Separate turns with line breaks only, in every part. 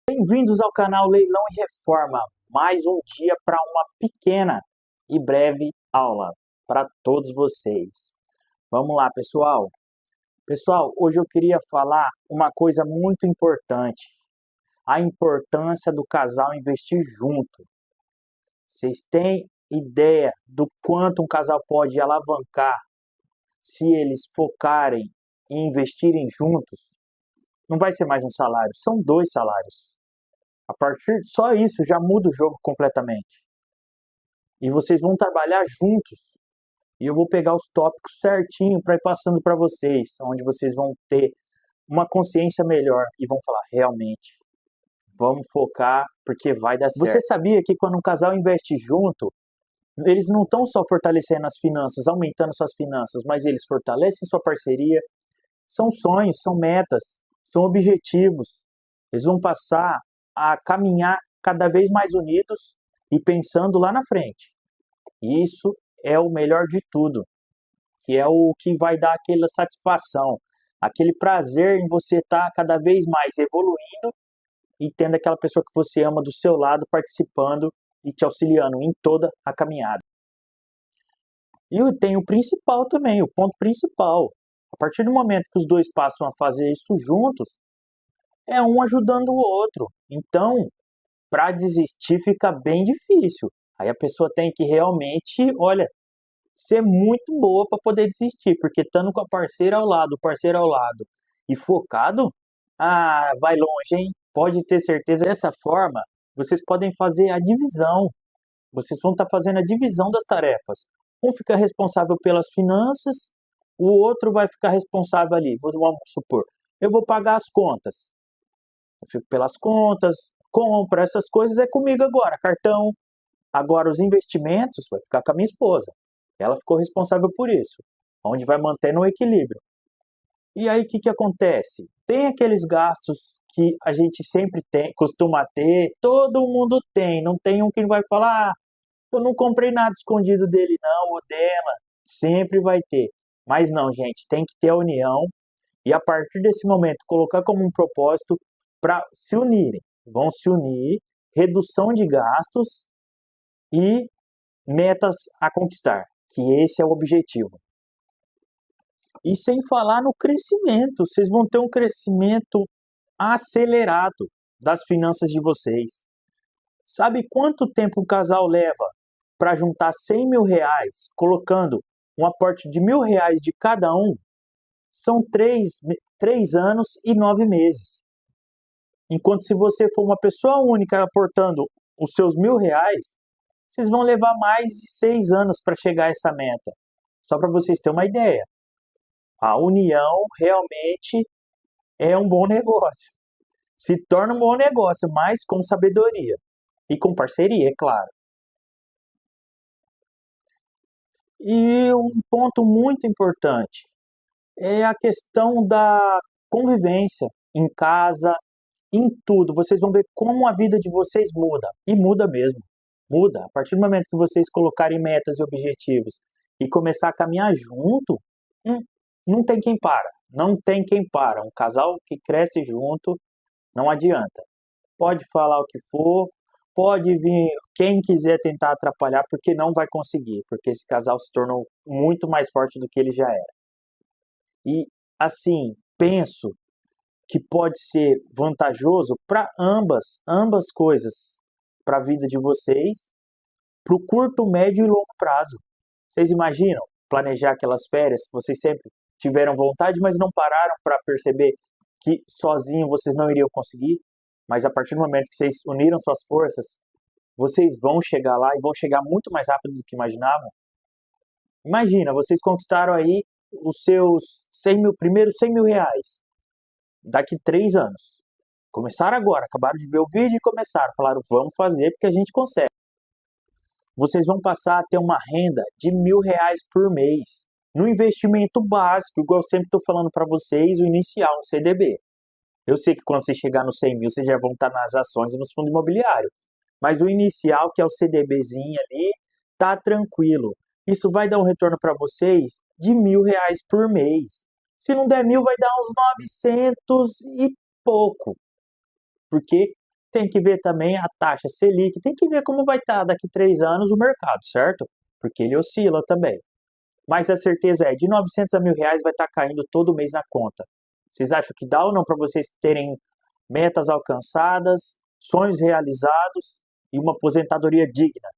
Bem-vindos ao canal Leilão e Reforma. Mais um dia para uma pequena e breve aula para todos vocês. Vamos lá, pessoal. Pessoal, hoje eu queria falar uma coisa muito importante. A importância do casal investir junto. Vocês têm ideia do quanto um casal pode alavancar se eles focarem e investirem juntos? Não vai ser mais um salário, são 2 salários. A partir só isso já muda o jogo completamente. E vocês vão trabalhar juntos. E eu vou pegar os tópicos certinho para ir passando para vocês, onde vocês vão ter uma consciência melhor e vão falar realmente, vamos focar porque vai dar certo. Você sabia que quando um casal investe junto, eles não estão só fortalecendo as finanças, aumentando suas finanças, mas eles fortalecem sua parceria. São sonhos, são metas, são objetivos. Eles vão passar a caminhar cada vez mais unidos e pensando lá na frente. Isso é o melhor de tudo, que é o que vai dar aquela satisfação, aquele prazer em você estar cada vez mais evoluindo e tendo aquela pessoa que você ama do seu lado participando e te auxiliando em toda a caminhada. E tem o principal também, o ponto principal. A partir do momento que os dois passam a fazer isso juntos, é um ajudando o outro. Então, para desistir fica bem difícil. Aí a pessoa tem que realmente, olha, ser muito boa para poder desistir, porque estando com a parceira ao lado, o parceiro ao lado e focado, vai longe, hein? Pode ter certeza. Dessa forma, vocês podem fazer a divisão. Vocês vão estar fazendo a divisão das tarefas. Um fica responsável pelas finanças, o outro vai ficar responsável ali. Vamos supor, eu vou pagar as contas. Eu fico pelas contas, compra, essas coisas é comigo agora, cartão. Agora os investimentos vai ficar com a minha esposa. Ela ficou responsável por isso, onde vai manter no equilíbrio. E aí o que acontece? Tem aqueles gastos que a gente sempre tem, costuma ter, todo mundo tem, não tem um que vai falar, eu não comprei nada escondido dele não, ou dela, sempre vai ter. Mas não, gente, tem que ter a união e a partir desse momento colocar como um propósito para se unirem. Vão se unir, redução de gastos e metas a conquistar, que esse é o objetivo. E sem falar no crescimento, vocês vão ter um crescimento acelerado das finanças de vocês. Sabe quanto tempo um casal leva para juntar 100 mil reais, colocando um aporte de R$ 1.000 de cada um? São 3 anos e 9 meses. Enquanto se você for uma pessoa única aportando os seus R$ 1.000, vocês vão levar mais de 6 anos para chegar a essa meta. Só para vocês terem uma ideia. A união realmente é um bom negócio. Se torna um bom negócio, mas com sabedoria. E com parceria, é claro. E um ponto muito importante é a questão da convivência em casa, em tudo. Vocês vão ver como a vida de vocês muda. E muda mesmo. Muda. A partir do momento que vocês colocarem metas e objetivos e começar a caminhar junto, não tem quem para. Não tem quem para. Um casal que cresce junto, não adianta. Pode falar o que for, pode vir quem quiser tentar atrapalhar, porque não vai conseguir, porque esse casal se tornou muito mais forte do que ele já era. E assim, penso que pode ser vantajoso para ambas coisas, para a vida de vocês, para o curto, médio e longo prazo. Vocês imaginam planejar aquelas férias que vocês sempre tiveram vontade, mas não pararam para perceber que sozinho vocês não iriam conseguir? Mas a partir do momento que vocês uniram suas forças, vocês vão chegar lá e vão chegar muito mais rápido do que imaginavam. Imagina, vocês conquistaram aí os seus primeiros 100 mil reais daqui 3 anos. Começaram agora, acabaram de ver o vídeo e começaram. Falaram, vamos fazer porque a gente consegue. Vocês vão passar a ter uma renda de R$ 1.000 por mês. No investimento básico, igual eu sempre estou falando para vocês, o inicial, o CDB. Eu sei que quando você chegar nos 100 mil, vocês já vão estar nas ações e nos fundos imobiliários. Mas o inicial, que é o CDBzinho ali, tá tranquilo. Isso vai dar um retorno para vocês de R$ 1.000 por mês. Se não der 1.000, vai dar uns 900 e pouco. Porque tem que ver também a taxa Selic, tem que ver como vai estar daqui 3 anos o mercado, certo? Porque ele oscila também. Mas a certeza é, de 900 a 1.000 reais vai estar caindo todo mês na conta. Vocês acham que dá ou não para vocês terem metas alcançadas, sonhos realizados e uma aposentadoria digna?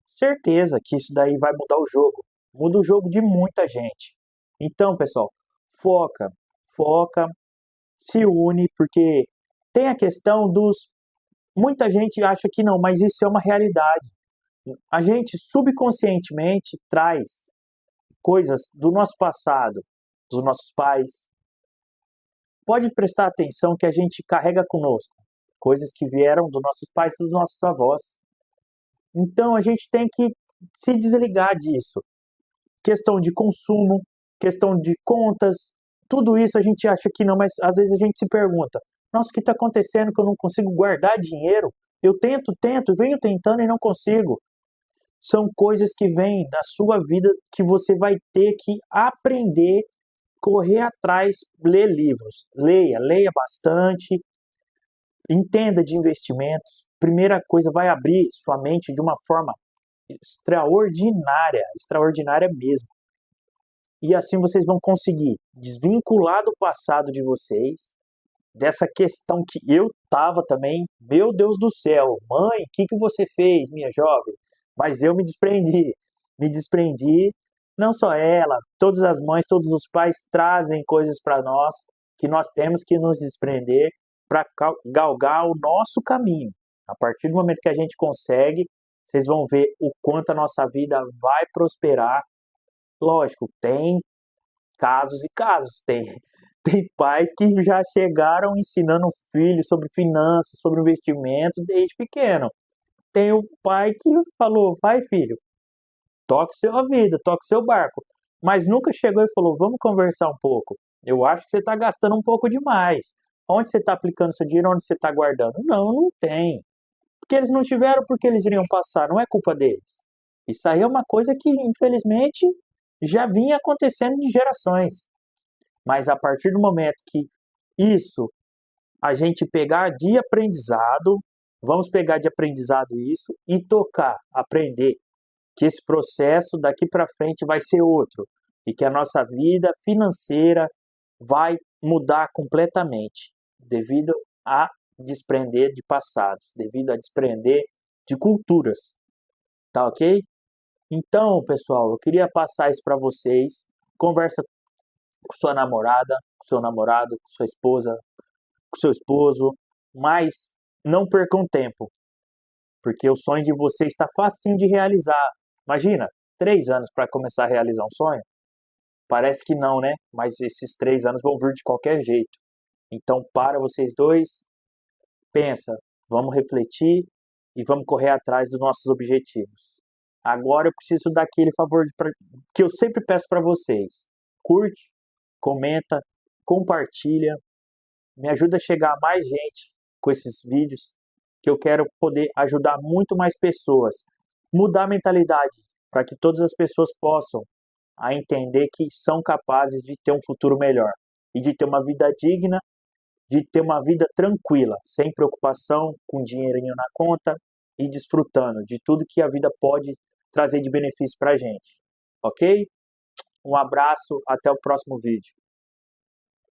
Certeza que isso daí vai mudar o jogo. Muda o jogo de muita gente. Então, pessoal, foca, foca, se une, porque tem a questão dos... Muita gente acha que não, mas isso é uma realidade. A gente subconscientemente traz coisas do nosso passado, dos nossos pais. Pode prestar atenção que a gente carrega conosco coisas que vieram dos nossos pais e dos nossos avós. Então a gente tem que se desligar disso. Questão de consumo, questão de contas, tudo isso a gente acha que não, mas às vezes a gente se pergunta: nossa, o que está acontecendo que eu não consigo guardar dinheiro? Eu tento, venho tentando e não consigo. São coisas que vêm da sua vida que você vai ter que aprender, correr atrás, ler livros. Leia bastante, entenda de investimentos. Primeira coisa, vai abrir sua mente de uma forma extraordinária mesmo. E assim vocês vão conseguir desvincular do passado de vocês, dessa questão que eu tava também. Meu Deus do céu, mãe, o que você fez, minha jovem? Mas eu me desprendi, não só ela, todas as mães, todos os pais trazem coisas para nós que nós temos que nos desprender para galgar o nosso caminho. A partir do momento que a gente consegue, vocês vão ver o quanto a nossa vida vai prosperar. Lógico, tem casos e casos, tem pais que já chegaram ensinando o filho sobre finanças, sobre investimento desde pequeno. Tem o pai que falou: vai filho, toque sua vida, toque seu barco. Mas nunca chegou e falou: vamos conversar um pouco. Eu acho que você está gastando um pouco demais. Onde você está aplicando seu dinheiro, onde você está guardando? Não tem. Porque eles não tiveram, porque eles iriam passar, não é culpa deles. Isso aí é uma coisa que, infelizmente, já vinha acontecendo de gerações. Mas a partir do momento que isso a gente pegar de aprendizado, vamos pegar de aprendizado isso e tocar, aprender que esse processo daqui para frente vai ser outro e que a nossa vida financeira vai mudar completamente devido a desprender de passados, devido a desprender de culturas. Tá ok? Então, pessoal, eu queria passar isso para vocês. Conversa com sua namorada, com seu namorado, com sua esposa, com seu esposo, mas não percam tempo, porque o sonho de vocês está facinho de realizar. Imagina, 3 anos para começar a realizar um sonho? Parece que não, né? Mas esses 3 anos vão vir de qualquer jeito. Então, para vocês dois, pensa, vamos refletir e vamos correr atrás dos nossos objetivos. Agora eu preciso daquele favor que eu sempre peço para vocês. Curte, comenta, compartilha, me ajuda a chegar a mais gente com esses vídeos, que eu quero poder ajudar muito mais pessoas, mudar a mentalidade, para que todas as pessoas possam a entender que são capazes de ter um futuro melhor e de ter uma vida digna, de ter uma vida tranquila, sem preocupação, com dinheirinho na conta e desfrutando de tudo que a vida pode trazer de benefício para a gente. Ok? Um abraço, até o próximo vídeo.